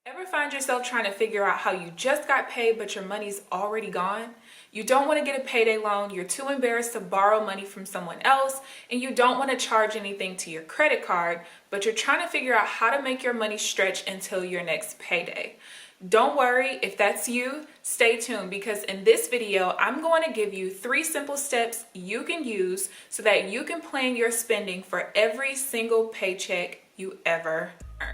Ever find yourself trying to figure out how you just got paid but your money's already gone? You don't want to get a payday loan, you're too embarrassed to borrow money from someone else, and you don't want to charge anything to your credit card, but you're trying to figure out how to make your money stretch until your next payday. Don't worry, if that's you, stay tuned because in this video, I'm going to give you 3 simple steps you can use so that you can plan your spending for every single paycheck you ever earn.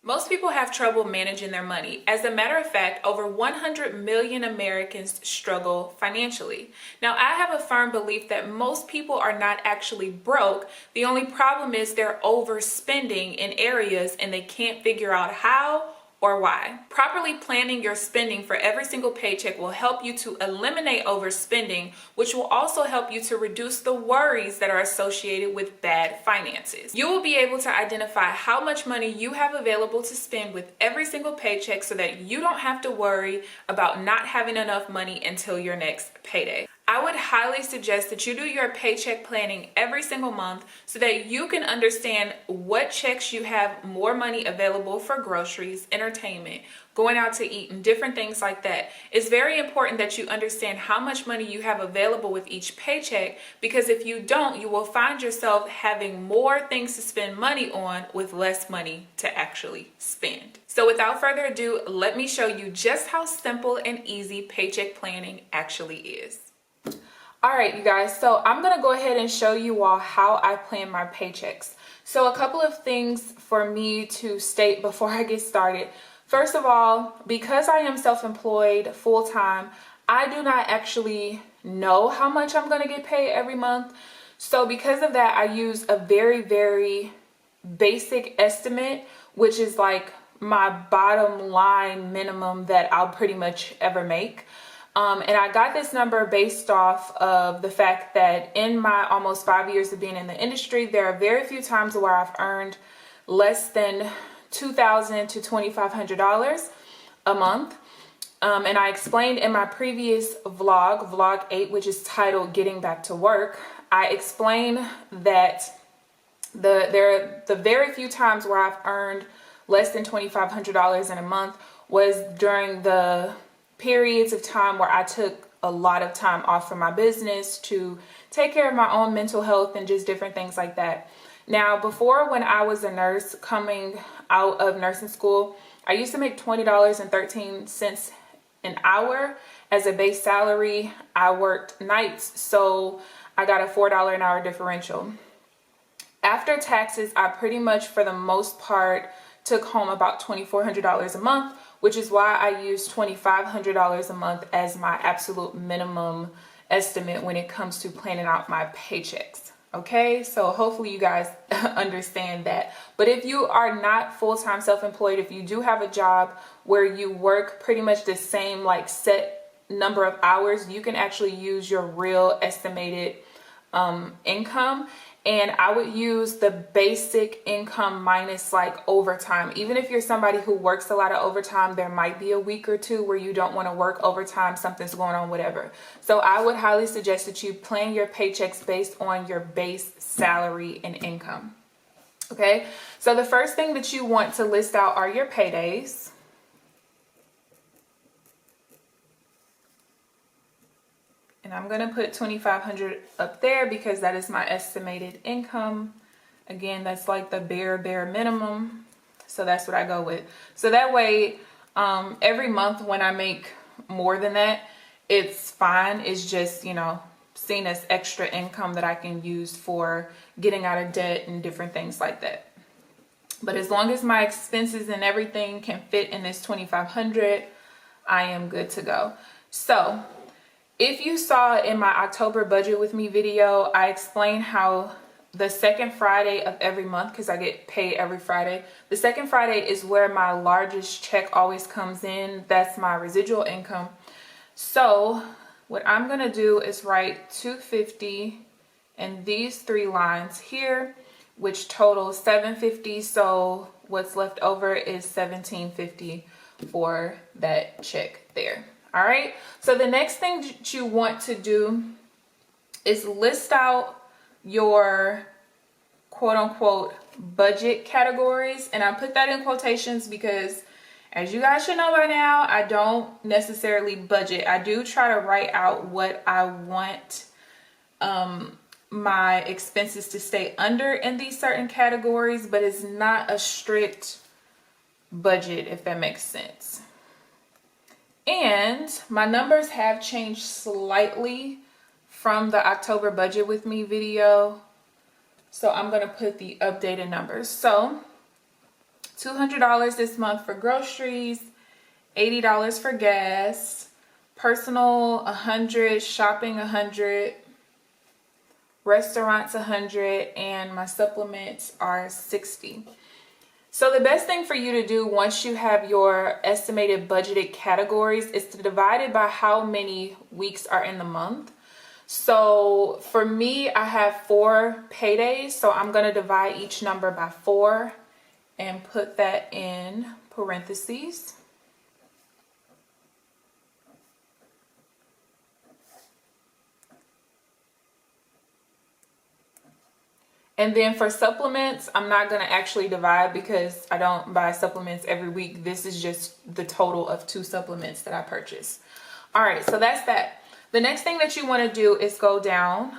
Most people have trouble managing their money. As a matter of fact, over 100 million Americans struggle financially. Now, I have a firm belief that most people are not actually broke. The only problem is they're overspending in areas and they can't figure out how or why. Properly planning your spending for every single paycheck will help you to eliminate overspending, which will also help you to reduce the worries that are associated with bad finances. You will be able to identify how much money you have available to spend with every single paycheck so that you don't have to worry about not having enough money until your next payday. I would highly suggest that you do your paycheck planning every single month so that you can understand what checks you have more money available for groceries, entertainment, going out to eat, and different things like that. It's very important that you understand how much money you have available with each paycheck, because if you don't, you will find yourself having more things to spend money on with less money to actually spend. So without further ado, let me show you just how simple and easy paycheck planning actually is. All right, you guys, so I'm gonna go ahead and show you all how I plan my paychecks. So a couple of things for me to state before I get started. First of all, because I am self-employed full-time, I do not actually know how much I'm gonna get paid every month. So because of that, I use a very basic estimate, which is like my bottom line minimum that I'll pretty much ever make. And I got this number based off of the fact that in my almost 5 years of being in the industry, there are very few times where I've earned less than $2,000 to $2,500 a month. And I explained in my previous vlog, vlog 8, which is titled Getting Back to Work, I explained that the very few times where I've earned less than $2,500 in a month was during the periods of time where I took a lot of time off from my business to take care of my own mental health and just different things like that. Now, before, when I was a nurse coming out of nursing school, I used to make $20.13 an hour as a base salary. I worked nights, so I got a $4 an hour differential. After taxes, I pretty much, for the most part, took home about $2,400 a month, which is why I use $2,500 a month as my absolute minimum estimate when it comes to planning out my paychecks. Okay, so hopefully you guys understand that. But if you are not full-time self-employed, if you do have a job where you work pretty much the same like set number of hours, you can actually use your real estimated income. And I would use the basic income minus like overtime. Even if you're somebody who works a lot of overtime, there might be a week or two where you don't want to work overtime, something's going on, whatever. So I would highly suggest that you plan your paychecks based on your base salary and income. Okay, so the first thing that you want to list out are your paydays. And I'm going to put $2,500 up there because that is my estimated income. Again, that's like the bare minimum. So that's what I go with. So that way, every month when I make more than that, it's fine. It's just, you know, seen as extra income that I can use for getting out of debt and different things like that. But as long as my expenses and everything can fit in this $2,500, I am good to go. So if you saw in my October budget with me video, I explained how the second Friday of every month, because I get paid every Friday, the second Friday is where my largest check always comes in. That's my residual income. So what I'm going to do is write $250 and these three lines here, which total $750. So what's left over is $1750 for that check there. All right. So the next thing that you want to do is list out your quote unquote budget categories. And I put that in quotations because, as you guys should know by now, I don't necessarily budget. I do try to write out what I want my expenses to stay under in these certain categories, but it's not a strict budget, if that makes sense. And my numbers have changed slightly from the October budget with me video. So I'm going to put the updated numbers. So $200 this month for groceries, $80 for gas, personal $100, shopping $100, restaurants $100, and my supplements are $60. So the best thing for you to do once you have your estimated budgeted categories is to divide it by how many weeks are in the month. So for me, I have 4 paydays, so I'm going to divide each number by 4 and put that in parentheses. And then for supplements, I'm not going to actually divide because I don't buy supplements every week. This is just the total of 2 supplements that I purchase. All right, so that's that. The next thing that you want to do is go down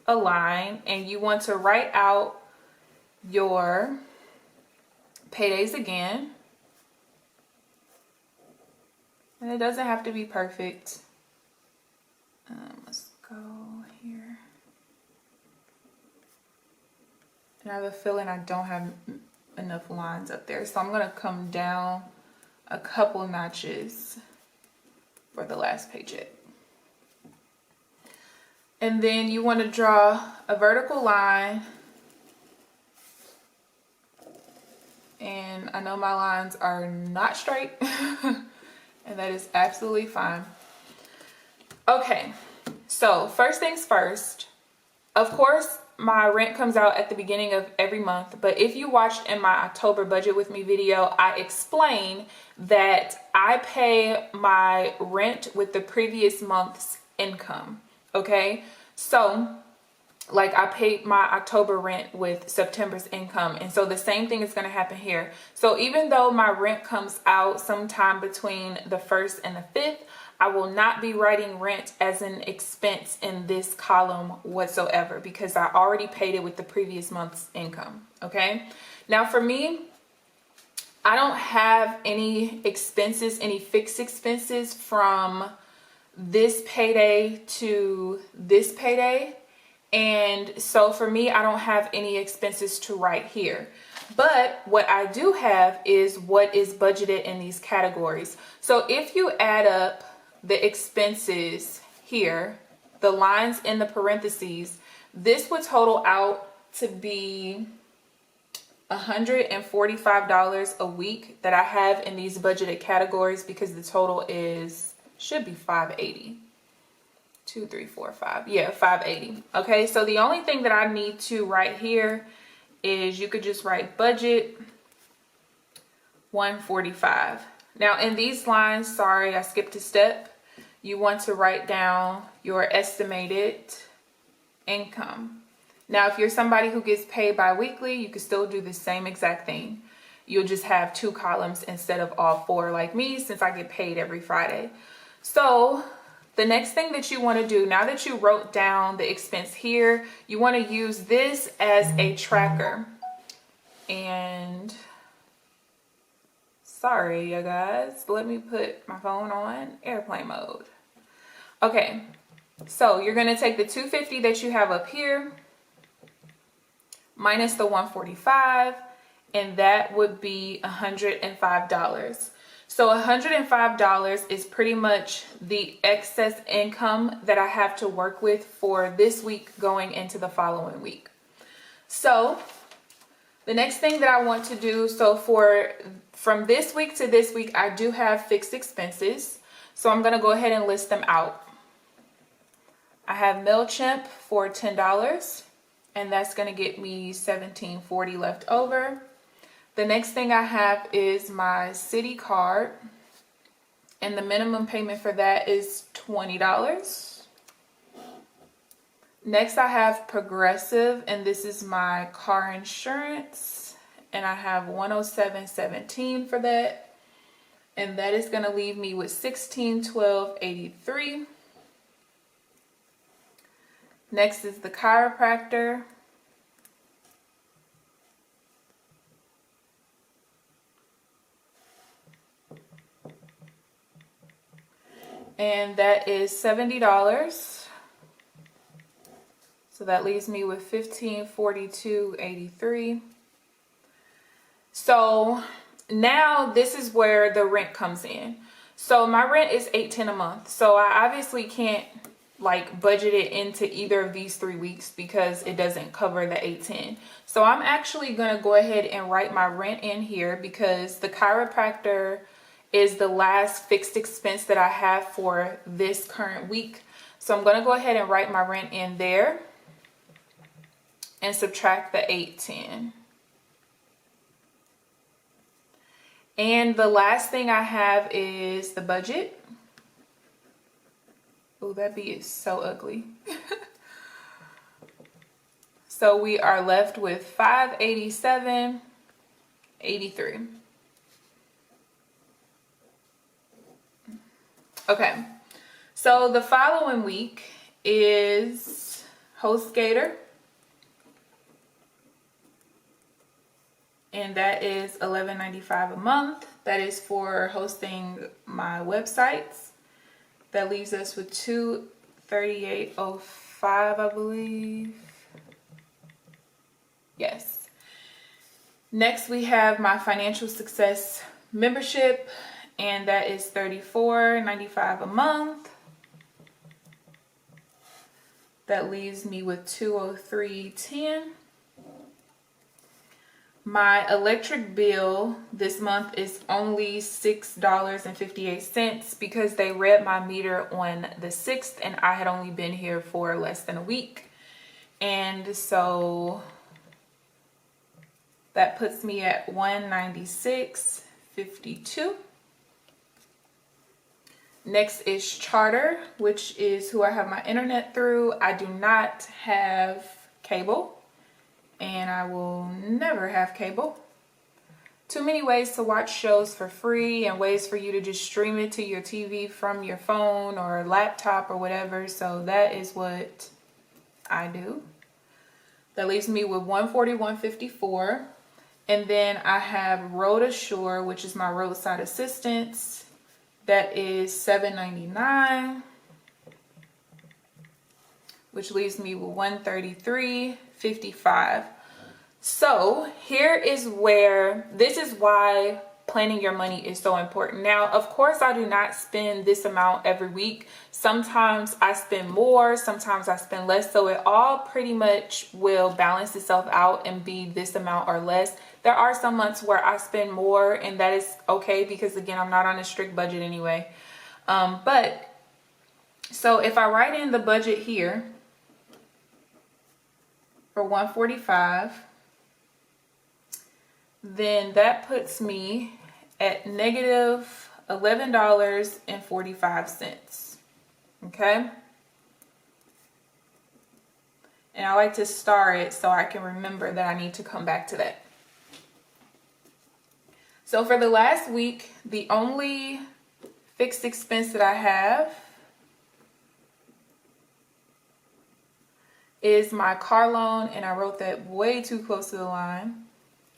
a line and you want to write out your paydays again. And it doesn't have to be perfect. Let's go here. And I have a feeling I don't have enough lines up there. So I'm going to come down a couple notches for the last paycheck. And then you want to draw a vertical line. And I know my lines are not straight. And that is absolutely fine. Okay, so first things first. Of course, my rent comes out at the beginning of every month, but if you watched in my October budget with me video, I explain that I pay my rent with the previous month's income. Okay, so like I paid my October rent with September's income, and so the same thing is going to happen here. So even though my rent comes out sometime between the 1st and the 5th, I will not be writing rent as an expense in this column whatsoever because I already paid it with the previous month's income. Okay, now for me, I don't have any expenses, any fixed expenses from this payday to this payday. And so for me, I don't have any expenses to write here. But what I do have is what is budgeted in these categories. So if you add up the expenses here, the lines in the parentheses, this would total out to be $145 a week that I have in these budgeted categories because the total should be $580. 2, 3, 4, 5. Yeah, $580. Okay, so the only thing that I need to write here is you could just write budget $145. Now in these lines, sorry, I skipped a step. You want to write down your estimated income. Now, if you're somebody who gets paid bi-weekly, you can still do the same exact thing. You'll just have 2 columns instead of all 4 like me, since I get paid every Friday. So the next thing that you want to do, now that you wrote down the expense here, you want to use this as a tracker. And sorry, you guys, let me put my phone on airplane mode. Okay, so you're going to take the $250 that you have up here minus the $145, and that would be $105. So $105 is pretty much the excess income that I have to work with for this week going into the following week. So the next thing that I want to do, so from this week to this week, I do have fixed expenses. So I'm going to go ahead and list them out. I have MailChimp for $10, and that's going to get me $17.40 left over. The next thing I have is my Citi card, and the minimum payment for that is $20. Next, I have Progressive, and this is my car insurance, and I have $107.17 for that, and that is going to leave me with $1612.83. Next is the chiropractor. And that is $70. So that leaves me with $1542.83. So now this is where the rent comes in. So my rent is $810 a month. So I obviously can't like budget it into either of these 3 weeks because it doesn't cover the $810. So I'm actually going to go ahead and write my rent in here because the chiropractor is the last fixed expense that I have for this current week. So I'm going to go ahead and write my rent in there and subtract the $810. And the last thing I have is the budget. Oh, that bee is so ugly. So we are left with $587.83. Okay, so the following week is HostGator, and that is $11.95 a month. That is for hosting my websites. That leaves us with $238.05, I believe. Yes. Next, we have my financial success membership, and that is $34.95 a month. That leaves me with $203.10. My electric bill this month is only $6.58 because they read my meter on the 6th and I had only been here for less than a week. And so that puts me at $196.52. Next is Charter, which is who I have my internet through. I do not have cable, and I will never have cable. Too many ways to watch shows for free and ways for you to just stream it to your TV from your phone or laptop or whatever. So that is what I do. That leaves me with $141.54. And then I have Road Assure, which is my roadside assistance. That is $7.99, which leaves me with $133.55. So here is where, this is why planning your money is so important. Now, of course, I do not spend this amount every week. Sometimes I spend more, sometimes I spend less. So it all pretty much will balance itself out and be this amount or less. There are some months where I spend more, and that is okay because, again, I'm not on a strict budget anyway. But so if I write in the budget here for $145, then that puts me at negative $11.45. Okay? And I like to star it so I can remember that I need to come back to that. So for the last week, the only fixed expense that I have is my car loan, and I wrote that way too close to the line,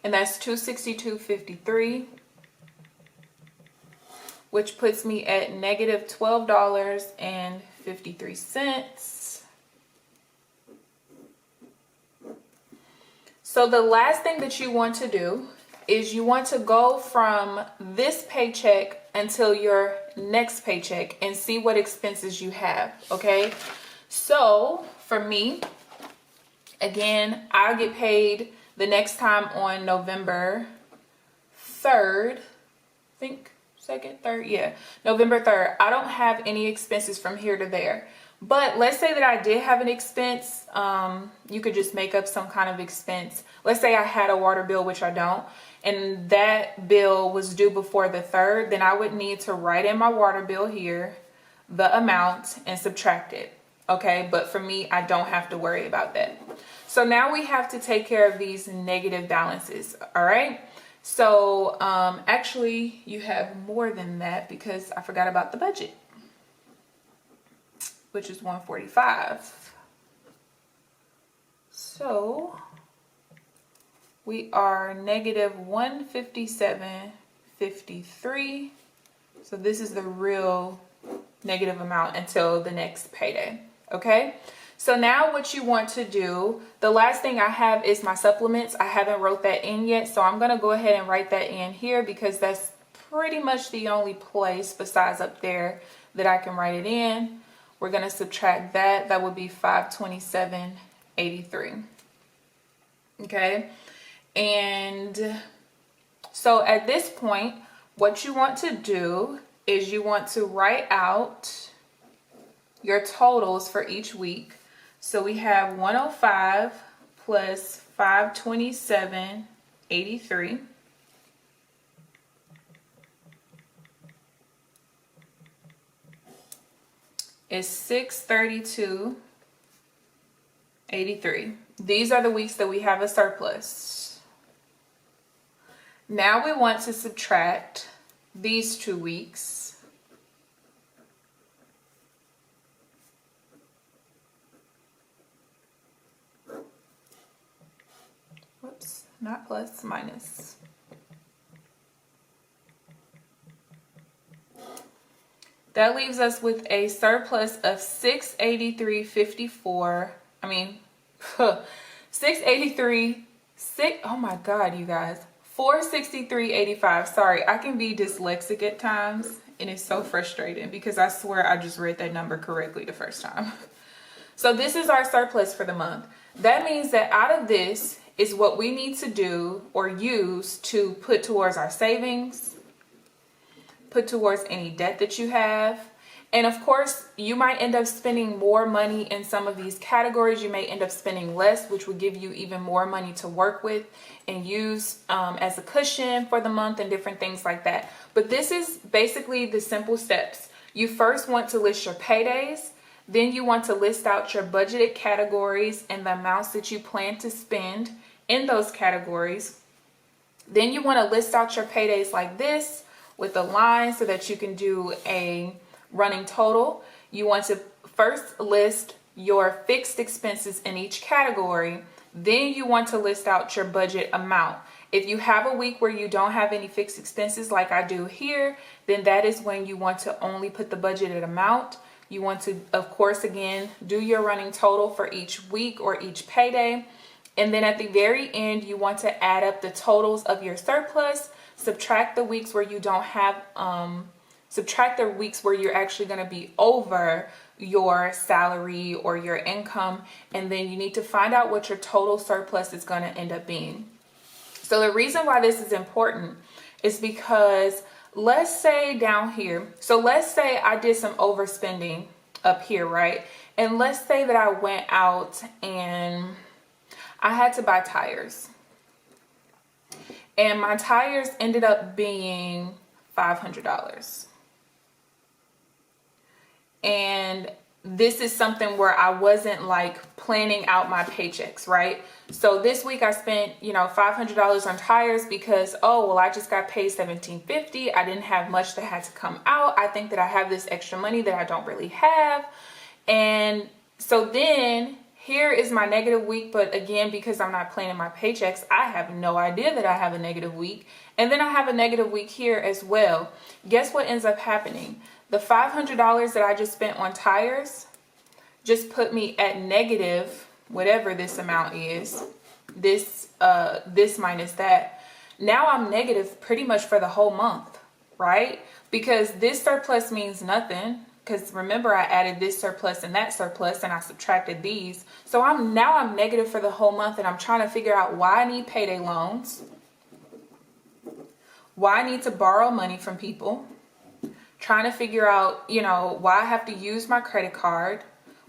and that's $262.53, which puts me at negative $12.53. So the last thing that you want to do is you want to go from this paycheck until your next paycheck and see what expenses you have, okay? So for me, again, I'll get paid the next time on November 3rd, I think, 2nd, 3rd, yeah, November 3rd. I don't have any expenses from here to there. But let's say that I did have an expense. You could just make up some kind of expense. Let's say I had a water bill, which I don't, and that bill was due before the 3rd, then I would need to write in my water bill here the amount and subtract it. Okay, but for me, I don't have to worry about that. So now we have to take care of these negative balances. All right. So actually, you have more than that because I forgot about the budget, which is 145. So we are negative 157.53. So this is the real negative amount until the next payday. Okay. So now what you want to do, the last thing I have is my supplements. I haven't wrote that in yet. So I'm going to go ahead and write that in here because that's pretty much the only place besides up there that I can write it in. We're going to subtract that. That would be 527.83. Okay. And so at this point, what you want to do is you want to write out your totals for each week. So we have 105 plus 527.83 is 632.83. These are the weeks that we have a surplus. Now we want to subtract these 2 weeks. Whoops, not plus, minus. That leaves us with a surplus of 683.54. I mean, 683, oh my God, you guys. 463.85. Sorry, I can be dyslexic at times and it's so frustrating because I swear I just read that number correctly the first time. So this is our surplus for the month. That means that out of this is what we need to do or use to put towards our savings, put towards any debt that you have. And of course, you might end up spending more money in some of these categories. You may end up spending less, which will give you even more money to work with and use as a cushion for the month and different things like that. But this is basically the simple steps. You first want to list your paydays. Then you want to list out your budgeted categories and the amounts that you plan to spend in those categories. Then you want to list out your paydays like this with a line so that you can do a running total. You want to first list your fixed expenses in each category. Then you want to list out your budget amount. If you have a week where you don't have any fixed expenses like I do here, then that is when you want to only put the budgeted amount. You want to, of course, again, do your running total for each week or each payday. And then at the very end, you want to add up the totals of your surplus, subtract the weeks where you don't have, subtract the weeks where you're actually going to be over your salary or your income. And then you need to find out what your total surplus is going to end up being. So the reason why this is important is because let's say down here, so let's say I did some overspending up here, right? And let's say that I went out and I had to buy tires. And my tires ended up being $500. And this is something where I wasn't like planning out my paychecks, right? So this week I spent, $500 on tires because, oh, well, I just got paid $17.50. I didn't have much that had to come out. I think that I have this extra money that I don't really have. And so then here is my negative week. But again, because I'm not planning my paychecks, I have no idea that I have a negative week. And then I have a negative week here as well. Guess what ends up happening? The $500 that I just spent on tires just put me at negative, whatever this amount is, this minus that. Now I'm negative pretty much for the whole month, right? Because this surplus means nothing. Because remember, I added this surplus and that surplus and I subtracted these. So I'm negative for the whole month, and I'm trying to figure out why I need payday loans, why I need to borrow money from people, trying to figure out, why I have to use my credit card,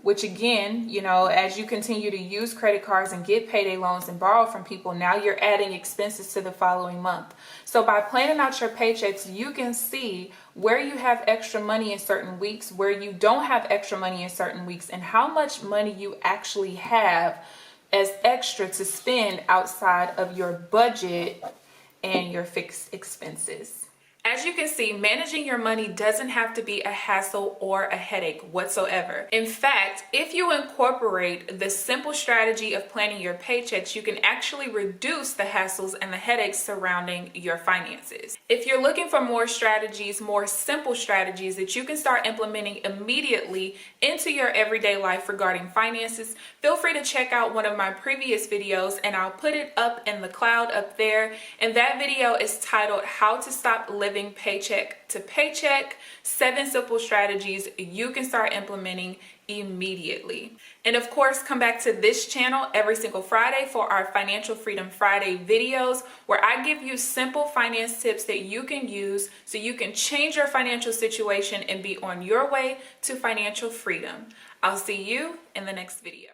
which again, you know, as you continue to use credit cards and get payday loans and borrow from people, now you're adding expenses to the following month. So by planning out your paychecks, you can see where you have extra money in certain weeks, where you don't have extra money in certain weeks, and how much money you actually have as extra to spend outside of your budget and your fixed expenses. As you can see, managing your money doesn't have to be a hassle or a headache whatsoever. In fact, if you incorporate the simple strategy of planning your paychecks, you can actually reduce the hassles and the headaches surrounding your finances. If you're looking for more strategies, more simple strategies that you can start implementing immediately into your everyday life regarding finances, feel free to check out one of my previous videos, and I'll put it up in the cloud up there. And that video is titled How to Stop Living Paycheck to Paycheck, 7 simple strategies you can start implementing immediately. And of course, come back to this channel every single Friday for our Financial Freedom Friday videos, where I give you simple finance tips that you can use so you can change your financial situation and be on your way to financial freedom. I'll see you in the next video.